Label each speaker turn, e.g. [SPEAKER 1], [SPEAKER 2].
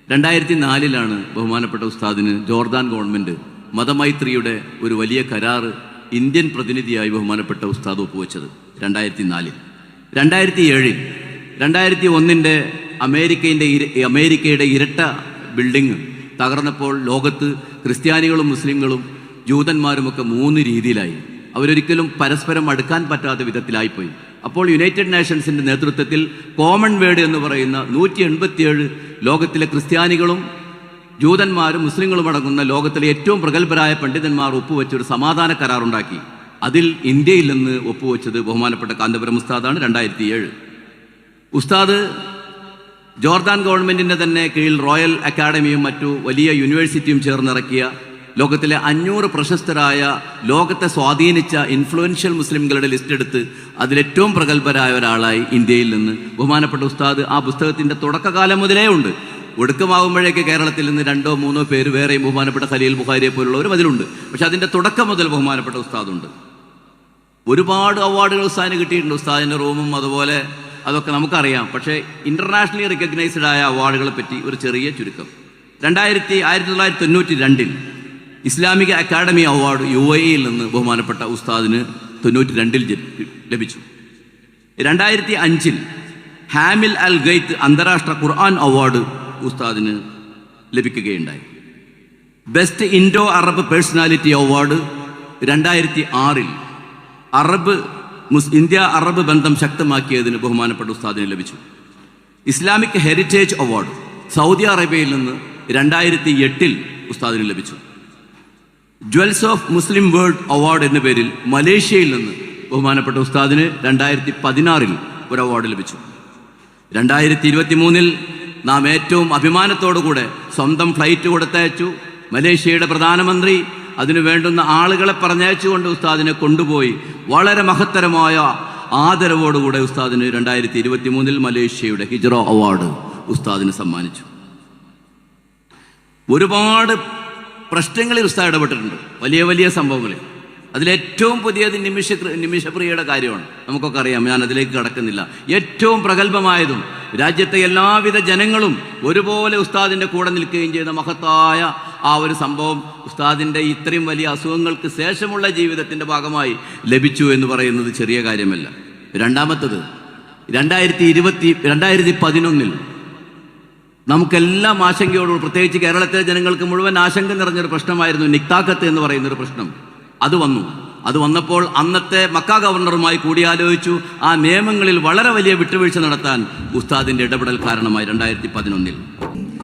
[SPEAKER 1] 2004 ബഹുമാനപ്പെട്ട ഉസ്താദിന് Jordan government മതമൈത്രിയുടെ ഒരു വലിയ കരാറ് ഇന്ത്യൻ പ്രതിനിധിയായി ബഹുമാനപ്പെട്ട ഉസ്താദ് ഒപ്പുവെച്ചത് 2004. 2007 2001 അമേരിക്കയുടെ ഇരട്ട ബിൽഡിംഗ് തകർന്നപ്പോൾ ലോകത്ത് ക്രിസ്ത്യാനികളും മുസ്ലിങ്ങളും ജൂതന്മാരുമൊക്കെ 3 രീതിയിലായി. അവരൊരിക്കലും പരസ്പരം അടുക്കാൻ പറ്റാത്ത വിധത്തിലായിപ്പോയി. അപ്പോൾ യുണൈറ്റഡ് നേഷൻസിൻ്റെ നേതൃത്വത്തിൽ കോമൺ വേഡ് എന്ന് പറയുന്ന 187 ലോകത്തിലെ ക്രിസ്ത്യാനികളും ജൂതന്മാരും മുസ്ലിങ്ങളും അടങ്ങുന്ന ലോകത്തിലെ ഏറ്റവും പ്രഗത്ഭരായ പണ്ഡിതന്മാർ ഒപ്പുവെച്ചൊരു സമാധാന കരാറുണ്ടാക്കി. അതിൽ ഇന്ത്യയിൽ നിന്ന് ഒപ്പുവെച്ചത് ബഹുമാനപ്പെട്ട കാന്തപുരം ഉസ്താദാണ്. 2007 ഉസ്താദ് ജോർദാൻ ഗവൺമെൻറ്റിൻ്റെ തന്നെ കീഴിൽ റോയൽ അക്കാഡമിയും മറ്റു വലിയ യൂണിവേഴ്സിറ്റിയും ചേർന്നിറക്കിയ ലോകത്തിലെ 500 പ്രശസ്തരായ ലോകത്തെ സ്വാധീനിച്ച ഇൻഫ്ലുവൻഷ്യൽ മുസ്ലിംകളുടെ ലിസ്റ്റ് എടുത്ത് അതിലേറ്റവും പ്രഗത്ഭരായ ഒരാളായി ഇന്ത്യയിൽ നിന്ന് ബഹുമാനപ്പെട്ട ഉസ്താദ് ആ പുസ്തകത്തിൻ്റെ തുടക്കകാലം മുതലേ ഉണ്ട്. ഒടുക്കമാകുമ്പോഴേക്ക് കേരളത്തിൽ നിന്ന് 2 or 3 പേര് വേറെയും ബഹുമാനപ്പെട്ട ഖലീൽ ബുഖാരിയെ പോലുള്ളവരും അതിലുണ്ട്. പക്ഷെ അതിൻ്റെ തുടക്കം മുതൽ ബഹുമാനപ്പെട്ട ഉസ്താദുണ്ട്. ഒരുപാട് അവാർഡുകൾ ഉസ്താദിന് കിട്ടിയിട്ടുണ്ട്. ഉസ്താദിൻ്റെ റൂമും അതുപോലെ അതൊക്കെ നമുക്കറിയാം. പക്ഷേ ഇൻ്റർനാഷണലി റിക്കഗ്നൈസ്ഡ് ആയ അവാർഡുകളെ പറ്റി ഒരു ചെറിയ ചുരുക്കം. 1992 ഇസ്ലാമിക അക്കാഡമി അവാർഡ് UAE-യിൽ നിന്ന് ബഹുമാനപ്പെട്ട ഉസ്താദിന് 92 ലഭിച്ചു. 2005 ഹാമിൽ അൽ ഗൈത്ത് അന്താരാഷ്ട്ര ഖുർആൻ അവാർഡ് ഉസ്താദിന് ലഭിക്കുകയുണ്ടായി. Best Indo Arab personality award 2006 India Arab ബന്ധം ശക്തമാക്കിയതിന് ബഹുമാനപ്പെട്ട ഉസ്താദിന് ലഭിച്ചു. ഇസ്ലാമിക് ഹെറിറ്റേജ് അവാർഡ് സൗദി അറേബ്യയിൽ നിന്ന് 2008 ഉസ്താദിന് ലഭിച്ചു. Jewels of Muslim world award എന്ന പേരിൽ മലേഷ്യയിൽ നിന്ന് ബഹുമാനപ്പെട്ട ഉസ്താദിന് 2016 ഒരു അവാർഡ് ലഭിച്ചു. 2023 നാം ഏറ്റവും അഭിമാനത്തോടുകൂടെ സ്വന്തം ഫ്ലൈറ്റ് കൊടുത്തയച്ചു. മലേഷ്യയുടെ പ്രധാനമന്ത്രി അതിനു വേണ്ടുന്ന ആളുകളെ പറഞ്ഞയച്ചുകൊണ്ട് ഉസ്താദിനെ കൊണ്ടുപോയി വളരെ മഹത്തരമായ ആദരവോടുകൂടെ ഉസ്താദിന് 2023 മലേഷ്യയുടെ ഹിജ്റ അവാർഡ് ഉസ്താദിന് സമ്മാനിച്ചു. ഒരുപാട് പ്രശ്നങ്ങളിൽ ഉസ്താദ് ഇടപെട്ടിട്ടുണ്ട്, വലിയ വലിയ സംഭവങ്ങളിൽ. അതിലേറ്റവും പുതിയത് നിമിഷപ്രിയയുടെ കാര്യമാണ്. നമുക്കൊക്കെ അറിയാം, ഞാൻ അതിലേക്ക് കടക്കുന്നില്ല. ഏറ്റവും പ്രഗത്ഭമായതും രാജ്യത്തെ എല്ലാവിധ ജനങ്ങളും ഒരുപോലെ ഉസ്താദിൻ്റെ കൂടെ നിൽക്കുകയും ചെയ്യുന്ന മഹത്തായ ആ ഒരു സംഭവം ഉസ്താദിൻ്റെ ഇത്രയും വലിയ അസുഖങ്ങൾക്ക് ശേഷമുള്ള ജീവിതത്തിൻ്റെ ഭാഗമായി ലഭിച്ചു എന്ന് പറയുന്നത് ചെറിയ കാര്യമല്ല. രണ്ടാമത്തത് 2011 നമുക്കെല്ലാം ആശങ്കയോടുകൂടി, പ്രത്യേകിച്ച് കേരളത്തിലെ ജനങ്ങൾക്ക് മുഴുവൻ ആശങ്ക നിറഞ്ഞൊരു പ്രശ്നമായിരുന്നു നിക്താക്കത്ത് എന്ന് പറയുന്നൊരു പ്രശ്നം. അത് വന്നപ്പോൾ അന്നത്തെ മക്ക ഗവർണറുമായി കൂടിയാലോചിച്ചു. ആ നിയമങ്ങളിൽ വളരെ വലിയ വിട്ടുവീഴ്ച നടത്താൻ ഉസ്താദിൻ്റെ ഇടപെടൽ കാരണമായി 2011